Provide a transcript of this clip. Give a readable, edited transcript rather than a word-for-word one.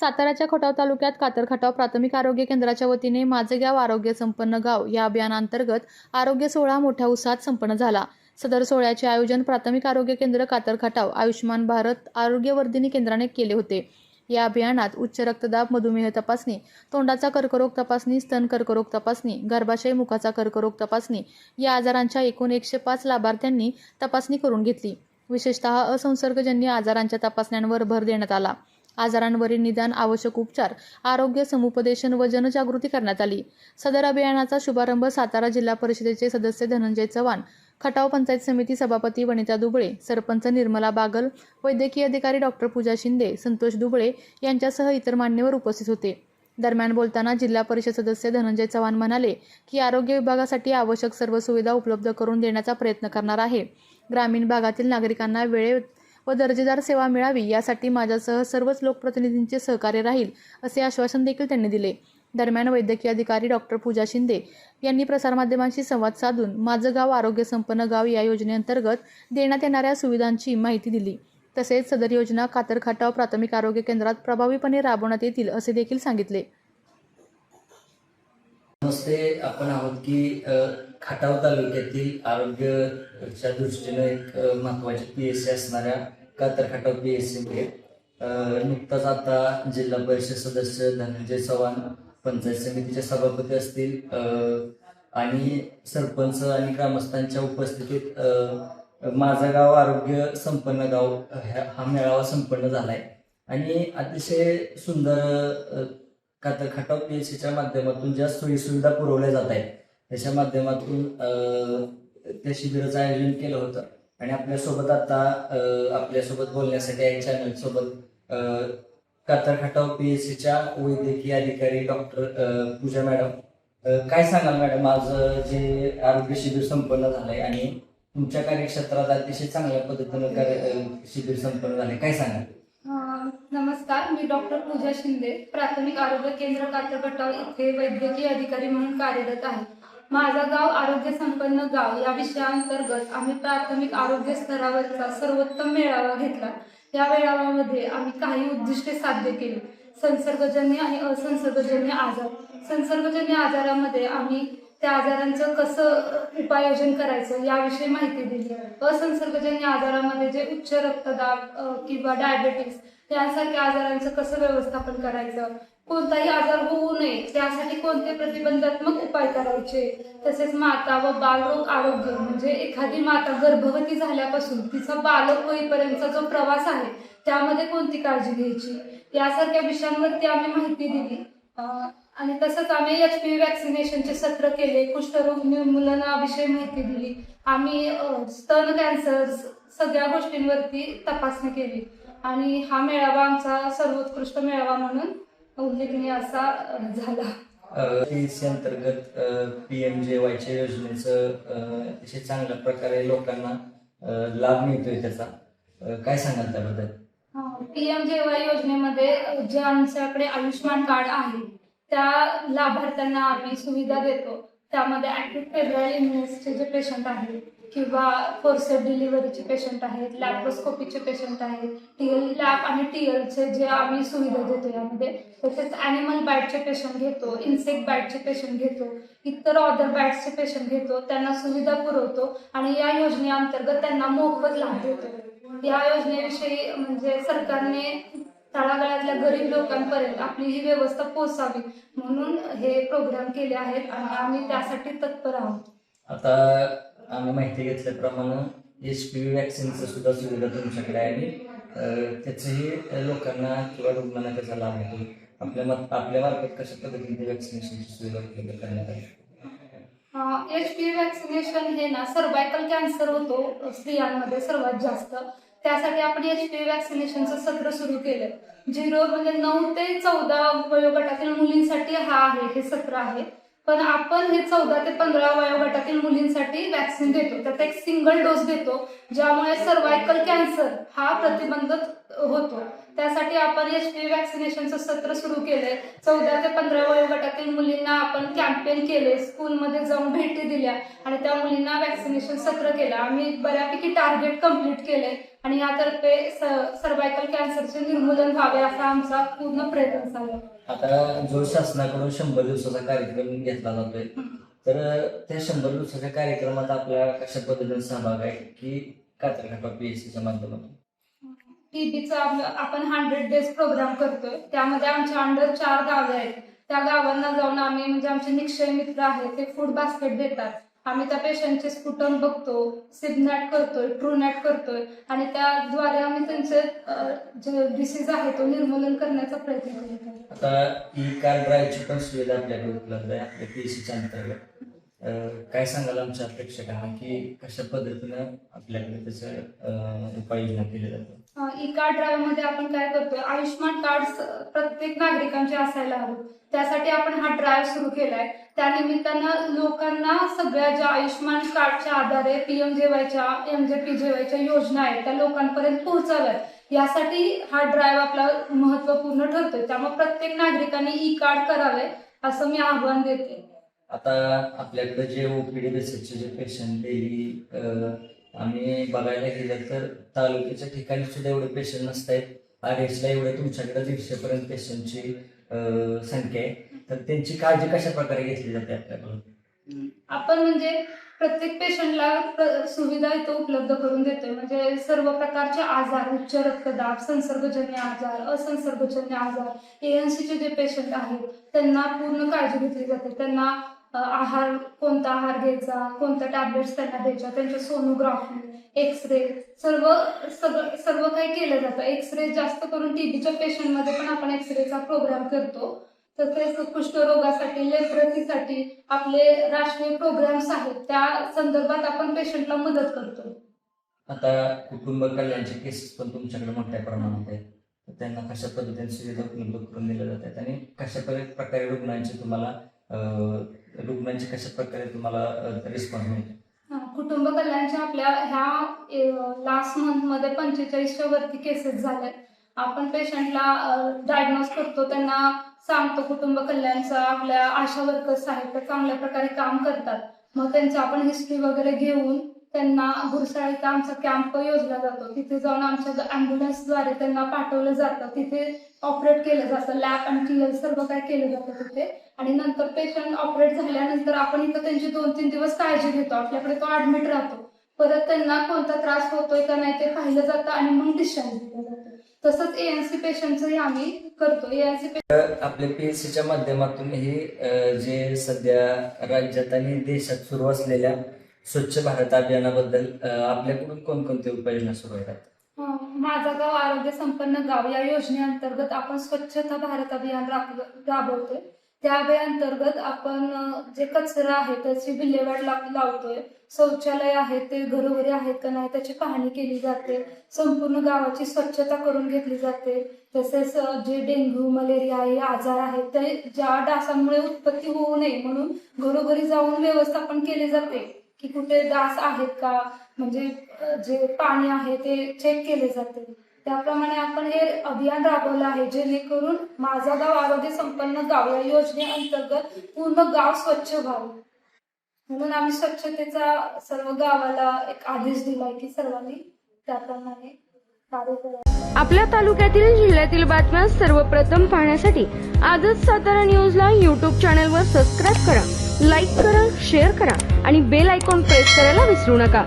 साताऱ्याच्या खटाव तालुक्यात कातरखटाव प्राथमिक आरोग्य केंद्राच्या वतीने माझे गाव आरोग्य संपन्न गाव या अभियानांतर्गत आरोग्य सोहळा मोठ्या उत्साहात संपन्न झाला। सदर सोहळ्याचे आयोजन प्राथमिक आरोग्य केंद्र कातरखटाव आयुष्यमान भारत आरोग्यवर्धिनी केंद्राने केले होते। या अभियानात उच्च रक्तदाब, मधुमेह तपासणी, तोंडाचा कर्करोग तपासणी, स्तन कर्करोग तपासणी, गर्भाशय मुखाचा कर्करोग तपासणी या आजारांच्या एकूण 105 लाभार्थ्यांनी तपासणी करून घेतली। विशेषतः असंसर्गजन्य आजारांच्या तपासण्यांवर भर देण्यात आला। आजारांवरील निदान, आवश्यक उपचार, आरोग्य समुपदेशन व जनजागृती करण्यात आली। सदर अभियानाचा शुभारंभ सातारा जिल्हा परिषदेचे सदस्य धनंजय चव्हाण, खटाव पंचायत समिती सभापती वनिता दुबळे, सरपंच निर्मला बागल, वैद्यकीय अधिकारी डॉक्टर पूजा शिंदे, संतोष दुबळे यांच्यासह इतर मान्यवर उपस्थित होते। दरम्यान बोलताना जिल्हा परिषद सदस्य धनंजय चव्हाण म्हणाले की आरोग्य विभागासाठी आवश्यक सर्व सुविधा उपलब्ध करून देण्याचा प्रयत्न करणार आहे। ग्रामीण भागातील नागरिकांना वेळेत व दर्जेदार सेवा मिळावी यासाठी माझ्यासह सर्वच लोकप्रतिनिधींचे सहकार्य राहील असे आश्वासन देखील त्यांनी दिले। दरम्यान वैद्यकीय अधिकारी डॉक्टर पूजा शिंदे यांनी प्रसारमाध्यमांशी संवाद साधून माझं गाव आरोग्य संपन्न गाव या योजनेअंतर्गत देण्यात येणाऱ्या सुविधांची माहिती दिली। तसेच सदर योजना कातरखटाव प्राथमिक आरोग्य केंद्रात प्रभावीपणे राबवण्यात येतील असे देखील सांगितले। नमस्ते, आपण आहोत की खटाव तालुक्यातील आरोग्याच्या दृष्टीने एक महत्त्वाची PSC असणाऱ्या कातरखटाव PSC मध्ये नुकताच आता जिल्हा परिषद सदस्य धनंजय चव्हाण, पंचायत समितीचे सभापती असतील आणि सरपंच आणि ग्रामस्थांच्या उपस्थितीत माझं गाव आरोग्य संपन्न गाव हा मेळावा संपन्न झालाय आणि अतिशय सुंदर कातरखटाव PSCच्या माध्यमातून ज्या सोयीसुविधा पुरवल्या जात आहेत त्याच्या माध्यमातून त्या शिबिराचं आयोजन केलं होतं आणि आपल्यासोबत आता आपल्यासोबत बोलण्यासाठी आहे चॅनल सोबत कातरखटाव PSCच्या वैद्यकीय अधिकारी डॉक्टर पूजा मॅडम। काय सांगाल मॅडम, आज जे आरोग्य शिबिर संपन्न झालंय आणि तुमच्या कार्यक्षेत्रात अतिशय चांगल्या पद्धतीनं शिबिर संपन्न झाले, काय सांगाल? नमस्कार, मी डॉक्टर पूजा शिंदे, प्राथमिक आरोग्य केंद्र कातरखटाव इथे वैद्यकीय अधिकारी म्हणून कार्यरत आहे। माझा गाव आरोग्य संपन्न गाव या विषयाअंतर्गत आम्ही प्राथमिक आरोग्य स्तरावरचा सर्वोत्तम मेळावा घेतला। या मेळाव्यामध्ये आम्ही काही उद्दिष्टे साध्य केली। संसर्गजन्य आणि असंसर्गजन्य आजार, संसर्गजन्य आजारामध्ये आम्ही त्या आजारांचं कसं उपाययोजन करायचं याविषयी माहिती दिली। असंसर्गजन्य आजारामध्ये जे उच्च रक्तदाब किंवा डायबेटिस यासारख्या आजारांचं कसं व्यवस्थापन करायचं, कोणताही आजार होऊ नये त्यासाठी कोणते प्रतिबंधात्मक उपाय करायचे, तसेच माता व बालरोग आरोग्य म्हणजे एखादी माता गर्भवती झाल्यापासून तिचा बालक होईपर्यंतचा जो प्रवास आहे त्यामध्ये कोणती काळजी घ्यायची यासारख्या विषयांवरती आम्ही माहिती दिली। आणि तसंच आम्ही HPV वॅक्सिनेशनचे सत्र केले, कुष्ठरोग निर्मूलनाविषयी माहिती दिली। आम्ही स्तन कॅन्सर सगळ्या गोष्टींवरती तपासणी केली आणि हा मेळावा आमचा सर्वोत्कृष्ट मेळावा म्हणून उल्लेखनीय असा झाला। PSC अंतर्गत PMJYच्या योजनेचं अतिशय चांगल्या प्रकारे लोकांना लाभ मिळतोय, त्याचा काय सांगाल त्याबद्दल? PMJY योजनेमध्ये जे आमच्याकडे आयुष्यमान कार्ड आहे त्या लाभार्थ्यांना आम्ही सुविधा देतो। त्यामध्ये ॲक्यूट फेब्राईल इल्नेसचे जे पेशंट आहेत किंवा फोर्सेप डिलिव्हरीचे पेशंट आहेत, लॅप्रोस्कोपीचे पेशंट आहेत, TL लॅप आणि TLचे जे आम्ही सुविधा देतो यामध्ये। तसेच ॲनिमल बाईटचे पेशंट घेतो, इन्सेक्ट बाईटचे पेशंट घेतो, इतर ऑदर बाईट्सचे पेशंट घेतो, त्यांना सुविधा पुरवतो आणि या योजनेअंतर्गत त्यांना मोफत लाभ देतो। या योजनेविषयी म्हणजे सरकारने तळागाळातल्या गरीब लोकांपर्यंत आपली ही व्यवस्था पोहोचावी म्हणून हे प्रोग्राम केले आहेत आणि आम्ही त्यासाठी तत्पर आहोत। आता आम्ही माहिती घेतल्याप्रमाणे HPV वॅक्सिनचं सुद्धा सुविधा तुमच्याकडे आहे आणि त्याचंही लोकांना किंवा रुग्णांना त्याचा लाभ होतो। आपल्या मार्फत कशा पद्धतीने वॅक्सिनेशनची सुविधा उपलब्ध करण्यात आली? HPV वॅक्सिनेशन हे ना सर्वायकल कॅन्सर होतो स्त्रियांमध्ये सर्वात जास्त, त्यासाठी आपण HPV वॅक्सिनेशनचं सत्र सुरू केलं। 9 ते 14 वयोगटातील मुलींसाठी हे सत्र आहे, पण आपण हे 14 ते 15 वयोगटातील मुलींसाठी वॅक्सिन देतो। त्यात एक सिंगल डोस देतो ज्यामुळे सर्वायकल कॅन्सर हा प्रतिबंधित होतो। त्यासाठी आपण HPV वॅक्सिनेशनचं सत्र सुरू केलंय। 14 ते 15 वयोगटातील मुलींना आपण कॅम्पेन केले, स्कूलमध्ये जाऊन भेटी दिल्या आणि त्या मुलींना वॅक्सिनेशन सत्र केलं। आम्ही बऱ्यापैकी टार्गेट कंप्लीट केले आणि यातर्फे सर्वायकल कॅन्सरचे निर्मूलन व्हावे असा आमचा पूर्ण प्रयत्न चालू आहे. आता जो शासनाकडून 100 दिवसाचा कार्यक्रम घेतला जातोय, तर त्या 100 दिवसाच्या कार्यक्रमात आपला कशा पद्धतीने सहभाग आहे की कातर खटाव PSCच्या माध्यमातून? टीबीचा आपण 100 डेज प्रोग्राम करतोय. त्यामध्ये आमच्या अंडर 4 गावे आहेत. त्या गावांना जाऊन आम्ही म्हणजे आमचे निक्षय मित्र आहेत ते फूड बास्केट देतात. आम्ही त्या पेशंटचे स्पुटम बघतो, सिबनॅट करतोय, ट्रूनॅट करतोय आणि त्याद्वारे आम्ही त्यांचे जे डिसीज आहे तो निर्मूलन करण्याचा प्रयत्न करत आहोत. आता ई-कार्ड ड्राईव्हची पण सुविधा आपल्याकडे उपलब्ध आहे आपल्या PSCच्या अंतर्गत. काय सांगाल आमच्या प्रेक्षकांना की कशा पद्धतीनं आपल्याकडे त्याचं उपाययोजना केली जाते? ई कार्ड ड्राईव्ह मध्ये आपण काय करतोय, आयुष्यमान कार्ड प्रत्येक नागरिकांचे असायला हवं. त्यासाठी आपण हा ड्राईव्ह सुरू केलाय. त्यानिमित्तानं लोकांना सगळ्या ज्या आयुष्यमान कार्डच्या आधारे PMJYच्या MJPJYच्या योजना आहेत त्या लोकांपर्यंत पोहोचाव्यात यासाठी हा ड्राईव्ह आपला महत्वपूर्ण ठरतोय. त्यामुळे प्रत्येक नागरिकांनी ई कार्ड करावे असं मी आव्हान देते. आता आपल्याकडे जे OPD बेसिसचे जे पेशंट डेली आम्ही बघायला गेलं तर तालुक्याच्या ठिकाणी सुद्धा एवढे पेशंट नसतात. RSला एवढे तुमच्याकडे 150 पर्यंत पेशंटची संख्या आहे, तर त्यांची काळजी कशा प्रकारे घेतली जाते आपल्याकडून? आपण म्हणजे प्रत्येक पेशंटला सुविधा इथं उपलब्ध करून देतोय. म्हणजे सर्व प्रकारचे आजार, उच्च रक्तदाब, संसर्गजन्य आजार, असंसर्गजन्य आजार, ANC जे पेशंट आहेत त्यांना पूर्ण काळजी घेतली जाते. त्यांना आहार, कोणता आहार घ्यायचा, कोणत्या टॅबलेट्स त्यांना द्यायच्या, त्यांच्या सोनोग्राफी, एक्सरे सर्व काही केलं जातं. एक्सरे जास्त करून टीबीच्या पेशंटमध्ये पण आपण एक्सरेचा प्रोग्राम करतो. तसेच कुष्ठरोगासाठी, लेप्रोसीसाठी आपले राष्ट्रीय प्रोग्राम्स आहेत त्या संदर्भात आपण पेशंटला मदत करतो. आता कुटुंब कल्याणचे केसेस पण तुमच्याकडे मोठ्या प्रमाणात आहेत, तर त्यांना कशा पद्धतीने सुविधा उपलब्ध करून दिल्या जातात आणि कशा प्रकारे रुग्णांची कशा प्रकारे तुम्हाला रिस्पॉन्स मिळतो? कुटुंब कल्याणच्या आपल्या ह्या लास्ट मंथमध्ये 45च्या वरती केसेस झाल्यात. आपण पेशंटला डायग्नोज करतो, त्यांना सांगतो. कुटुंब कल्याणचा आपल्या आशा वर्कर्स आहेत त्या चांगल्या प्रकारे काम करतात. मग त्यांचं आपण हिस्ट्री वगैरे घेऊन त्यांना गुरसाळीचा आमचा कॅम्प योजला जातो. तिथे जाऊन आमच्या ॲम्ब्युलन्सद्वारे त्यांना पाठवलं जातं. तिथे ऑपरेट केलं जातं. लॅब आणि TL सर्व काय केलं जातं तिथे. आणि नंतर पेशंट ऑपरेट झाल्यानंतर आपण इथं त्यांची 2-3 दिवस काळजी घेतो. आपल्याकडे तो ॲडमिट राहतो. परत त्यांना कोणता त्रास होतोय का नाही ते पाहिलं जातं आणि मग डिस्चार्ज दिलं जातं. तसंच ANC पेशंटचंही आम्ही करतो. ANC आपल्या PSCच्या माध्यमातून हे जे सध्या राज्यात आणि देशात सुरू असलेल्या स्वच्छ भारत अभियानाबद्दल आपल्याकडून कोणकोणते उपाययोजना सुरू आहेत? माझा गाव आरोग्य संपन्न गाव या योजनेअंतर्गत आपण स्वच्छता भारत अभियान राबवतोय. त्या अभियानांतर्गत आपण जे कचरा आहे त्याची विल्हेवाट लावतोय. शौचालय आहेत ते घरोघरी आहेत का नाही त्याची पाहणी केली जाते. संपूर्ण गावाची स्वच्छता करून घेतली जाते. तसेच जे डेंग्यू, मलेरिया हे आजार आहेत ते ज्या डासांमुळे उत्पत्ती होऊ नये म्हणून घरोघरी जाऊन व्यवस्थापन केले जाते की कुठे डास आहेत का, म्हणजे जे पाणी आहे ते चेक केले जाते. त्याप्रमाणे आपण हे अभियान राबवलं आहे जेणेकरून माझा गाव आरोग्य संपन्न गाव या योजनेअंतर्गत पूर्ण गाव स्वच्छ व्हावं. म्हणून आम्ही स्वच्छतेचा सर्व गावाला एक आदेश दिलाय की सर्वांनी त्याप्रमाणे कार्य करावं. आपल्या तालुक्यातील जिल्ह्यातील बातम्या सर्वप्रथम पाहण्यासाठी आजच सातारा न्यूजला YouTube चॅनलवर सबस्क्राईब करा, लाईक करा, शेअर करा आणि बेल आयकॉन प्रेस करायला विसरू नका.